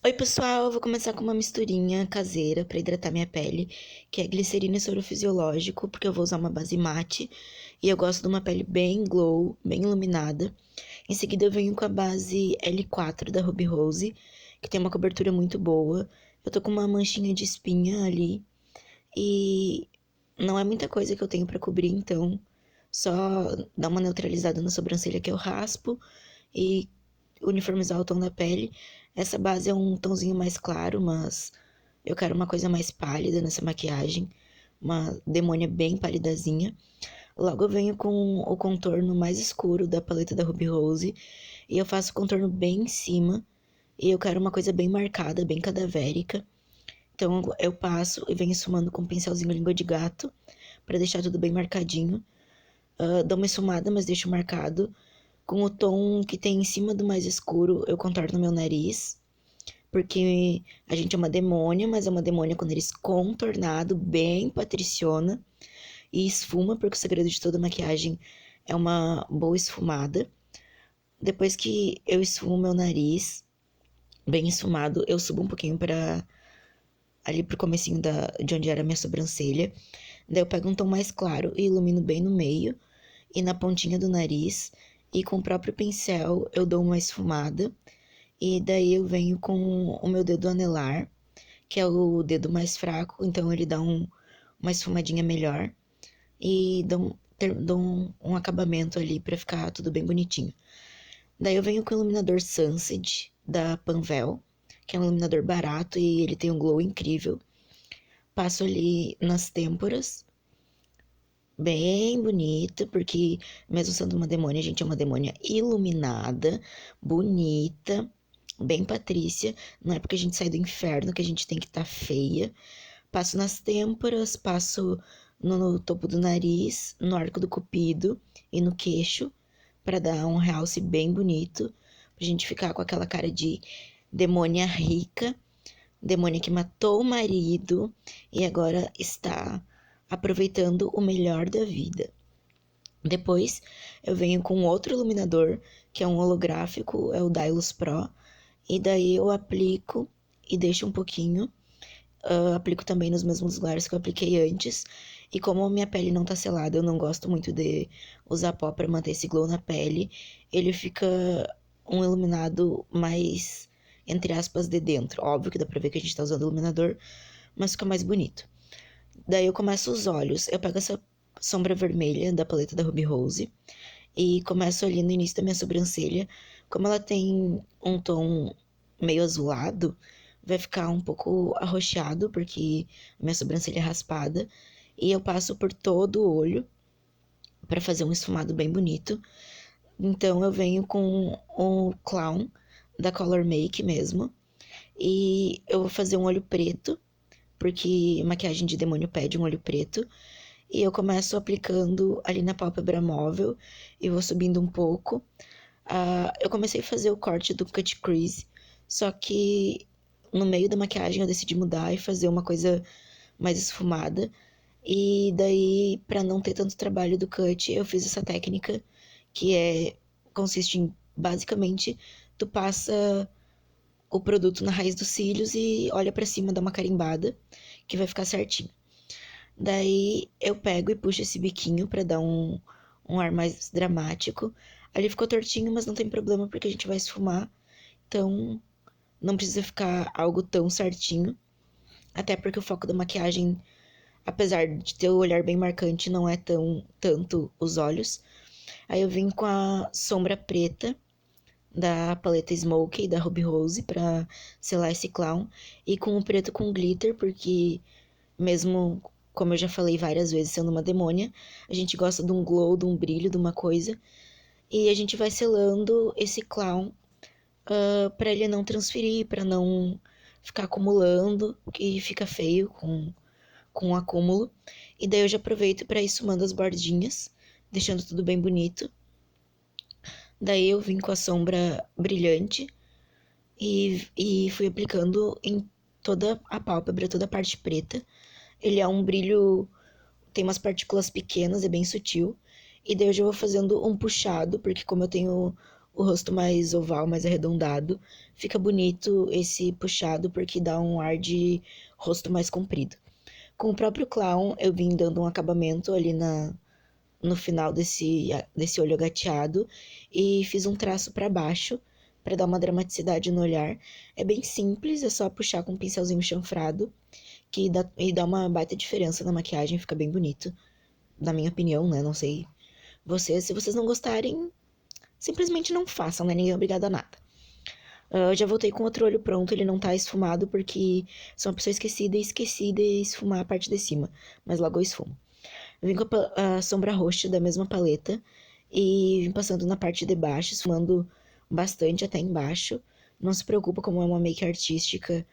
Oi, pessoal, eu vou começar com uma misturinha caseira para hidratar minha pele, que é glicerina e soro fisiológico, porque eu vou usar uma base mate e eu gosto de uma pele bem glow, bem iluminada. Em seguida, eu venho com a base L4 da Ruby Rose, que tem uma cobertura muito boa. Eu tô com uma manchinha de espinha ali e não é muita coisa que eu tenho para cobrir, então só dar uma neutralizada na sobrancelha que eu raspo e uniformizar o tom da pele. Essa base é um tomzinho mais claro, mas eu quero uma coisa mais pálida nessa maquiagem. Uma demônia bem palidazinha. Logo eu venho com o contorno mais escuro da paleta da Ruby Rose. E eu faço o contorno bem em cima. E eu quero uma coisa bem marcada, bem cadavérica. Então eu passo e venho esfumando com um pincelzinho língua de gato. Pra deixar tudo bem marcadinho. Dou uma esfumada, mas deixo marcado. Com o tom que tem em cima do mais escuro, eu contorno meu nariz. Porque a gente é uma demônia, mas é uma demônia com o nariz contornado, bem patriciona. E esfuma, porque o segredo de toda maquiagem é uma boa esfumada. Depois que eu esfumo meu nariz, bem esfumado, eu subo um pouquinho para ali pro comecinho de onde era a minha sobrancelha. Daí eu pego um tom mais claro e ilumino bem no meio e na pontinha do nariz. E com o próprio pincel eu dou uma esfumada. E daí eu venho com o meu dedo anelar, que é o dedo mais fraco, então ele dá uma esfumadinha melhor. E dou um acabamento ali pra ficar tudo bem bonitinho. Daí eu venho com o iluminador Sunset da Panvel, que é um iluminador barato e ele tem um glow incrível. Passo ali nas têmporas, bem bonita, porque mesmo sendo uma demônia, a gente é uma demônia iluminada, bonita, bem Patrícia. Não é porque a gente sai do inferno que a gente tem que estar feia. Passo nas têmporas, passo no topo do nariz, no arco do cupido e no queixo, para dar um realce bem bonito, pra gente ficar com aquela cara de demônia rica, demônia que matou o marido e agora está aproveitando o melhor da vida. Depois eu venho com outro iluminador, que é um holográfico, é o Dylos Pro, e daí eu aplico e deixo um pouquinho. Aplico também nos mesmos lugares que eu apliquei antes. E como a minha pele não tá selada, eu não gosto muito de usar pó pra manter esse glow na pele. Ele fica um iluminado mais, entre aspas, de dentro. Óbvio que dá pra ver que a gente tá usando iluminador, mas fica mais bonito. Daí eu começo os olhos. Eu pego essa sombra vermelha da paleta da Ruby Rose e começo ali no início da minha sobrancelha. Como ela tem um tom meio azulado, vai ficar um pouco arroxeado, porque minha sobrancelha é raspada. E eu passo por todo o olho para fazer um esfumado bem bonito. Então eu venho com o Clown da Color Make mesmo. E eu vou fazer um olho preto, porque maquiagem de demônio pede um olho preto. E eu começo aplicando ali na pálpebra móvel e vou subindo um pouco. Eu comecei a fazer o corte do cut crease, só que no meio da maquiagem eu decidi mudar e fazer uma coisa mais esfumada. E daí, pra não ter tanto trabalho do cut, eu fiz essa técnica que consiste em basicamente tu passa o produto na raiz dos cílios e olha pra cima, dá uma carimbada, que vai ficar certinho. Daí eu pego e puxo esse biquinho pra dar um ar mais dramático. Ali ficou tortinho, mas não tem problema porque a gente vai esfumar. Então não precisa ficar algo tão certinho. Até porque o foco da maquiagem, apesar de ter o olhar bem marcante, não é tanto os olhos. Aí eu vim com a sombra preta da paleta Smokey da Ruby Rose pra selar esse clown. E com o preto com glitter, porque mesmo como eu já falei várias vezes, sendo uma demônia, a gente gosta de um glow, de um brilho, de uma coisa. E a gente vai selando esse clown para ele não transferir, para não ficar acumulando, que fica feio com o acúmulo. E daí eu já aproveito para ir sumando as bordinhas, deixando tudo bem bonito. Daí eu vim com a sombra brilhante e fui aplicando em toda a pálpebra, toda a parte preta. Ele é um brilho, tem umas partículas pequenas, é bem sutil. E daí eu já vou fazendo um puxado, porque como eu tenho o rosto mais oval, mais arredondado. Fica bonito esse puxado porque dá um ar de rosto mais comprido. Com o próprio clown, eu vim dando um acabamento ali no final desse olho agateado e fiz um traço para baixo para dar uma dramaticidade no olhar. É bem simples, é só puxar com um pincelzinho chanfrado e dá uma baita diferença na maquiagem, fica bem bonito. Na minha opinião, né? Não sei vocês. Se vocês não gostarem, simplesmente não façam, né? Ninguém é obrigado a nada. Eu já voltei com outro olho pronto, ele não tá esfumado porque sou uma pessoa esquecida e esqueci de esfumar a parte de cima, mas logo eu esfumo. Eu vim com a sombra roxa da mesma paleta e vim passando na parte de baixo, esfumando bastante até embaixo. Não se preocupa, como é uma make artística,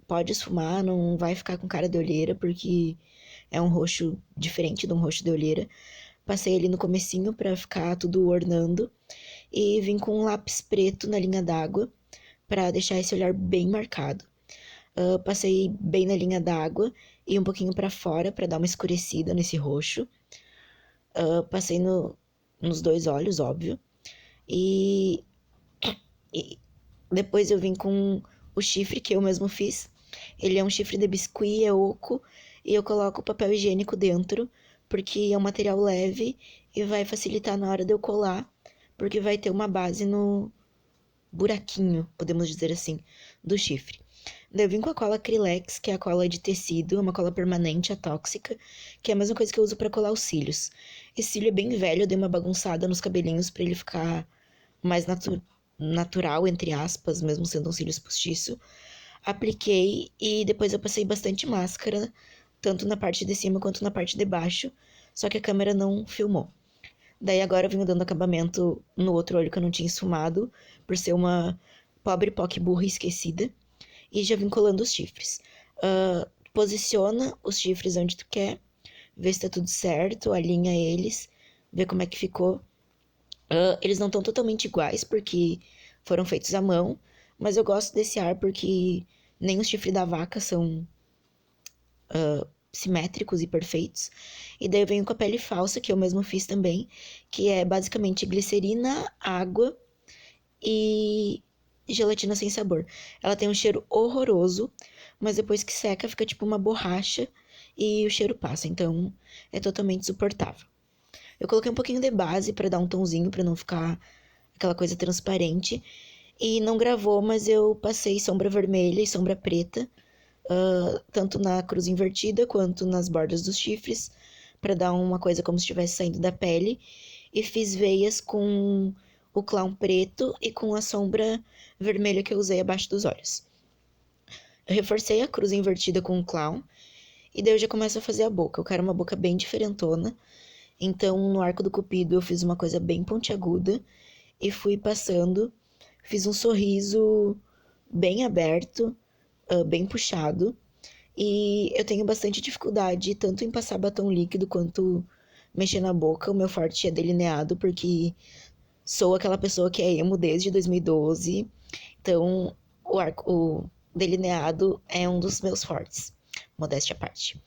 pode esfumar, não vai ficar com cara de olheira, porque é um roxo diferente de um roxo de olheira. Passei ali no comecinho pra ficar tudo ornando e vim com um lápis preto na linha d'água pra deixar esse olhar bem marcado. Passei bem na linha d'água e um pouquinho pra fora pra dar uma escurecida nesse roxo. Passei nos dois olhos, óbvio. E, e depois eu vim com o chifre que eu mesmo fiz. Ele é um chifre de biscuit, é oco, e eu coloco papel higiênico dentro, porque é um material leve e vai facilitar na hora de eu colar, porque vai ter uma base no buraquinho, podemos dizer assim, do chifre. Daí eu vim com a cola Acrylex, que é a cola de tecido, é uma cola permanente, atóxica, que é a mesma coisa que eu uso para colar os cílios. Esse cílio é bem velho, eu dei uma bagunçada nos cabelinhos para ele ficar mais natural, entre aspas, mesmo sendo um cílios postiço. Apliquei e depois eu passei bastante máscara, tanto na parte de cima quanto na parte de baixo, só que a câmera não filmou. Daí agora eu vim dando acabamento no outro olho que eu não tinha esfumado, por ser uma pobre POC burra esquecida. E já vim colando os chifres. Posiciona os chifres onde tu quer, vê se tá tudo certo, alinha eles, vê como é que ficou. Eles não estão totalmente iguais, porque foram feitos à mão, mas eu gosto desse ar porque nem os chifres da vaca são simétricos e perfeitos. E daí eu venho com a pele falsa, que eu mesmo fiz também, que é basicamente glicerina, água e gelatina sem sabor. Ela tem um cheiro horroroso, mas depois que seca fica tipo uma borracha e o cheiro passa, então é totalmente suportável. Eu coloquei um pouquinho de base para dar um tonzinho, para não ficar aquela coisa transparente. E não gravou, mas eu passei sombra vermelha e sombra preta, tanto na cruz invertida quanto nas bordas dos chifres, para dar uma coisa como se estivesse saindo da pele. E fiz veias com o clown preto e com a sombra vermelha que eu usei abaixo dos olhos. Eu reforcei a cruz invertida com o clown e daí eu já começo a fazer a boca. Eu quero uma boca bem diferentona. Então, no arco do cupido, eu fiz uma coisa bem pontiaguda e fui passando. Fiz um sorriso bem aberto, bem puxado. E eu tenho bastante dificuldade tanto em passar batom líquido quanto mexer na boca. O meu forte é delineado, porque sou aquela pessoa que é emo desde 2012. Então, o delineado é um dos meus fortes. Modéstia à parte.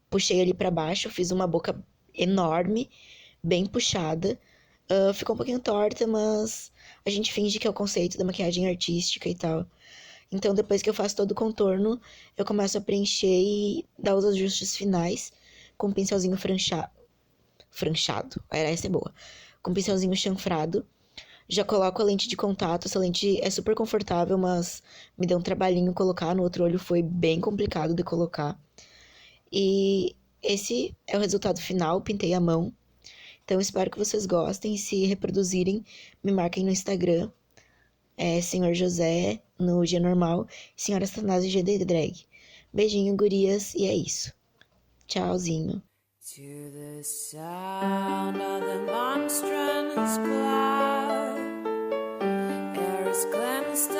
Puxei ali pra baixo, fiz uma boca enorme, bem puxada. Ficou um pouquinho torta, mas a gente finge que é o conceito da maquiagem artística e tal. Então, depois que eu faço todo o contorno, eu começo a preencher e dar os ajustes finais com um pincelzinho franchado. Essa é boa. Com um pincelzinho chanfrado. Já coloco a lente de contato. Essa lente é super confortável, mas me deu um trabalhinho colocar. No outro olho foi bem complicado de colocar. E esse é o resultado final. Pintei a mão. Então, espero que vocês gostem. Se reproduzirem, me marquem no Instagram. Senhor José no G normal, Senhora Satanás G de drag. Beijinho, gurias, e é isso. Tchauzinho. To the sound of the monstrous cloud, there is cleansed